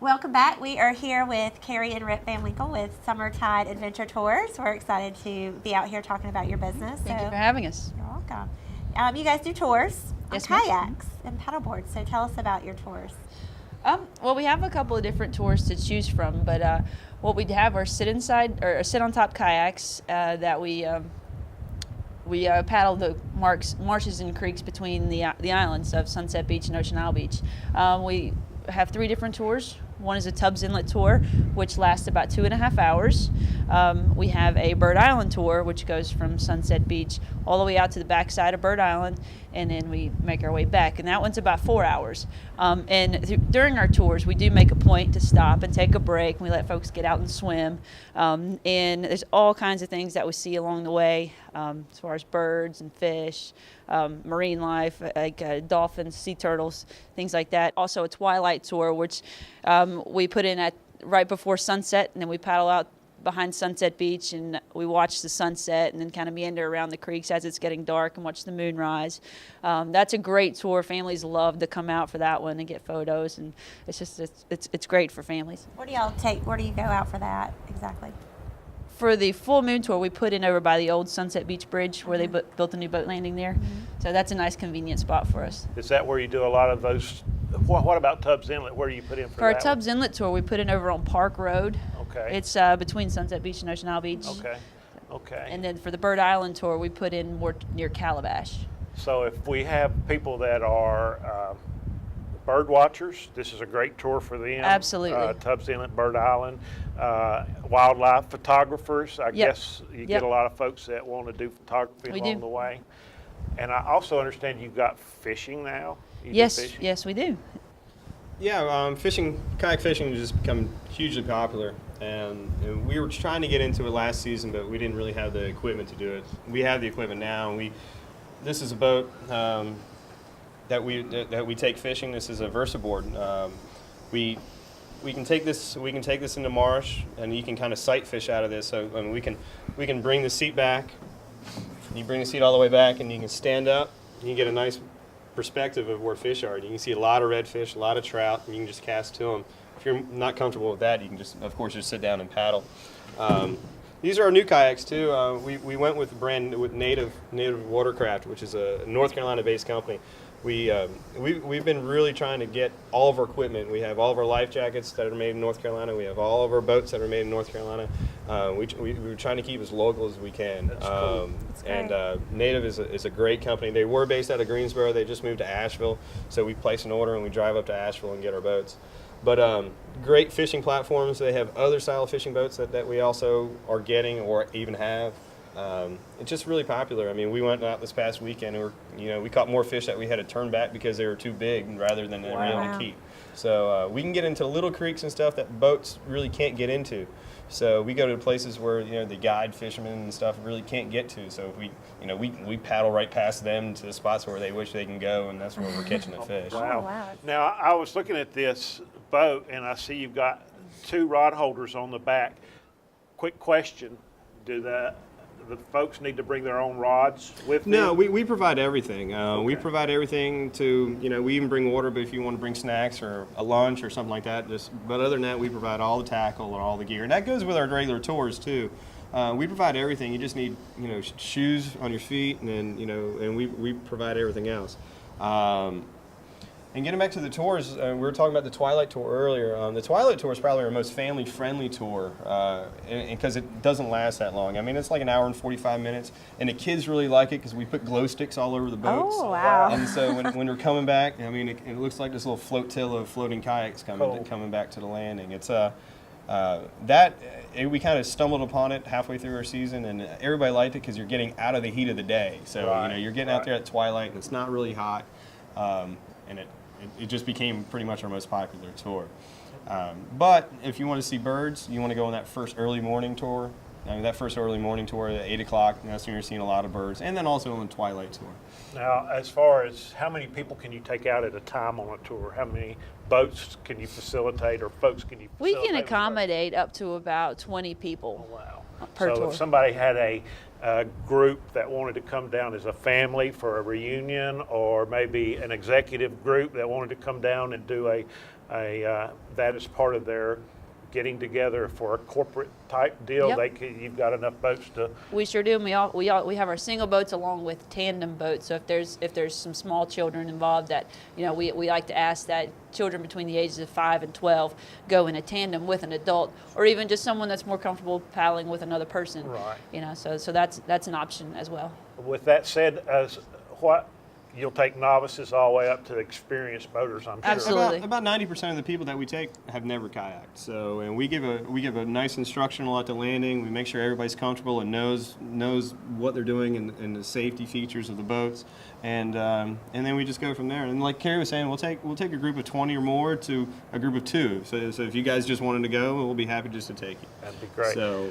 Welcome back. We are here with Carrie and Rip Van Winkle with Summertide Adventure Tours. We're excited to be out here talking about your business. Thank you for having us. You're welcome. You guys do tours on Yes, ma'am. kayaks and paddleboards, so tell us about your tours. Well, we have a couple of different tours to choose from, but what we have are sit on top kayaks that we paddle the marshes and creeks between the islands of Sunset Beach and Ocean Isle Beach. We have 3 different tours. One is a Tubbs Inlet tour, which lasts about 2.5 hours. We have a Bird Island tour, which goes from Sunset Beach all the way out to the backside of Bird Island, and then we make our way back. And that one's about 4 hours. During our tours, we do make a point to stop and take a break. And we let folks get out and swim. And there's all kinds of things that we see along the way, as far as birds and fish, marine life, like dolphins, sea turtles, things like that. Also a twilight tour, which we put in at right before sunset, and then we paddle out behind Sunset Beach and we watch the sunset and then kind of meander around the creeks as it's getting dark and watch the moon rise. That's a great tour. Families love to come out for that one and get photos, and it's great for families. Where do y'all take? Where do you go out for that exactly? For the full moon tour, we put in over by the old Sunset Beach Bridge where they built a new boat landing there. So that's a nice convenient spot for us. Is that where you do a lot of those? What about Tubbs Inlet? Where do you put in for our that Tubbs Inlet tour, we put in over on Park Road. Okay. It's between Sunset Beach and Ocean Isle Beach. Okay. Okay. And then for the Bird Island tour, we put in more near Calabash. So if we have people that are bird watchers, this is a great tour for them. Absolutely. Tubbs Inlet, Bird Island. Wildlife photographers. I guess you get a lot of folks that want to do photography along the way. And I also understand you've got fishing now. Yes, we do. Yeah, kayak fishing has just become hugely popular, and we were trying to get into it last season, but we didn't really have the equipment to do it. We have the equipment now, and this is a boat that we take fishing. This is a VersaBoard. We can take this into marsh, and you can kind of sight fish out of this. So we can bring the seat back. You bring the seat all the way back, and you can stand up. You can get a nice perspective of where fish are. You can see a lot of redfish, a lot of trout, and you can just cast to them. If you're not comfortable with that, you can of course, sit down and paddle. These are our new kayaks too. We went with Native Watercraft, which is a North Carolina-based company. We've been really trying to get all of our equipment. We have all of our life jackets that are made in North Carolina. We have all of our boats that are made in North Carolina. We're trying to keep as local as we can. That's cool. And Native is a great company. They were based out of Greensboro. They just moved to Asheville. So we place an order and we drive up to Asheville and get our boats. But great fishing platforms. They have other style of fishing boats that we also are getting or even have. It's just really popular. I mean, we went out this past weekend and we caught more fish that we had to turn back because they were too big rather than they were able to keep. So we can get into little creeks and stuff that boats really can't get into. So we go to places where the guide fishermen and stuff really can't get to. So we paddle right past them to the spots where they wish they can go, and that's where we're catching the fish. Wow. Oh, wow. Now I was looking at this boat and I see you've got 2 rod holders on the back. Quick question: do the folks need to bring their own rods with them? No, we provide everything. We provide everything to, we even bring water, but if you want to bring snacks or a lunch or something like that, but other than that, we provide all the tackle and all the gear. And that goes with our regular tours too. We provide everything. You just need, shoes on your feet, and then, and we provide everything else. And getting back to the tours, we were talking about the Twilight Tour earlier. The Twilight Tour is probably our most family-friendly tour because it doesn't last that long. I mean, it's like an hour and 45 minutes, and the kids really like it because we put glow sticks all over the boats. Oh, wow. And so when we're coming back, I mean, it looks like this little flotilla of floating kayaks coming back to the landing. It's we kind of stumbled upon it halfway through our season, and everybody liked it because you're getting out of the heat of the day. So you're getting out there at twilight, and it's not really hot, and it just became pretty much our most popular tour. But if you want to see birds, you want to go on that first early morning tour. That first early morning tour at 8 o'clock, that's when you're seeing a lot of birds, and then also on the Twilight Tour. Now, as far as how many people can you take out at a time on a tour? How many boats can you facilitate, or folks can you facilitate? We can accommodate up to about 20 people. Oh, wow. Per so tour. if somebody had a group that wanted to come down as a family for a reunion, or maybe an executive group that wanted to come down and do a that is part of their getting together for a corporate type deal. Yep. You've got enough boats to. We sure do. And we have our single boats along with tandem boats. So if there's some small children involved, that we like to ask that children between the ages of 5 and 12 go in a tandem with an adult, or even just someone that's more comfortable paddling with another person. Right. So that's an option as well. With that said, you'll take novices all the way up to experienced boaters, I'm sure. Absolutely. About 90% of the people that we take have never kayaked. So, and we give a nice instructional at the landing. We make sure everybody's comfortable and knows what they're doing and the safety features of the boats, and then we just go from there. And like Carrie was saying, we'll take a group of 20 or more to a group of 2. So if you guys just wanted to go, we'll be happy just to take you. That'd be great. So,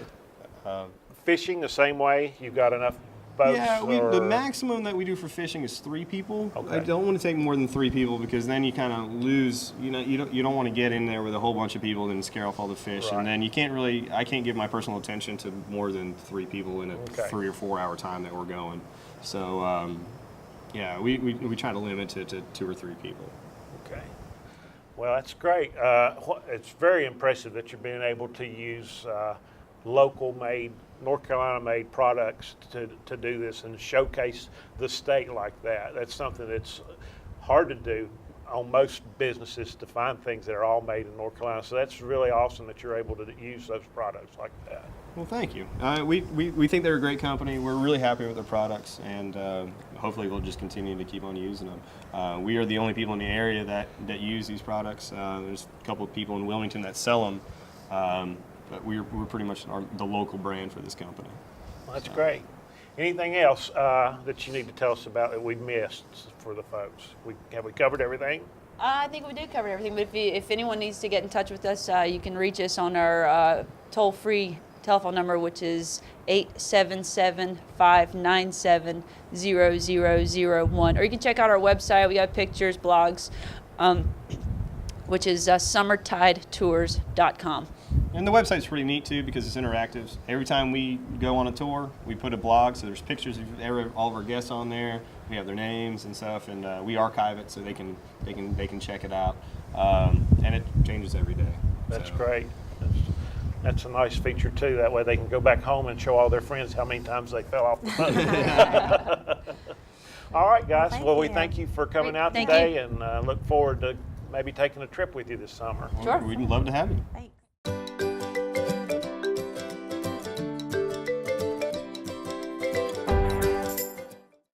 fishing the same way. You've got enough boats? Yeah, the maximum that we do for fishing is 3 people. Okay. I don't want to take more than 3 people because then you kind of lose. You don't want to get in there with a whole bunch of people and scare off all the fish, Right. and then I can't give my personal attention to more than 3 people in a 3 or 4 hour time that we're going. So yeah, we try to limit it to 2 or 3 people. Okay. Well, that's great. It's very impressive that you're being able to use local-made, North Carolina-made products to do this and showcase the state like that. That's something that's hard to do on most businesses, to find things that are all made in North Carolina. So that's really awesome that you're able to use those products like that. Well, thank you. We think they're a great company. We're really happy with their products, and hopefully we'll just continue to keep on using them. We are the only people in the area that use these products. There's a couple of people in Wilmington that sell them, but we're pretty much the local brand for this company. Well, that's great. Anything else that you need to tell us about that we missed for the folks? Have we covered everything? I think we did cover everything, but if anyone needs to get in touch with us, you can reach us on our toll-free telephone number, which is 877-597-0001. Or you can check out our website. We got pictures, blogs, which is summertidetours.com. And the website's pretty neat too because it's interactive. Every time we go on a tour, we put a blog, so there's pictures of all of our guests on there. We have their names and stuff, and we archive it so they can check it out. And it changes every day. That's So. great. That's a nice feature too. That way they can go back home and show all their friends how many times they fell off the boat. All right, guys. Thank Well, we you. thank you for coming out Thank today, and look forward to maybe taking a trip with you this summer. Sure. We'd love to have you. Thanks.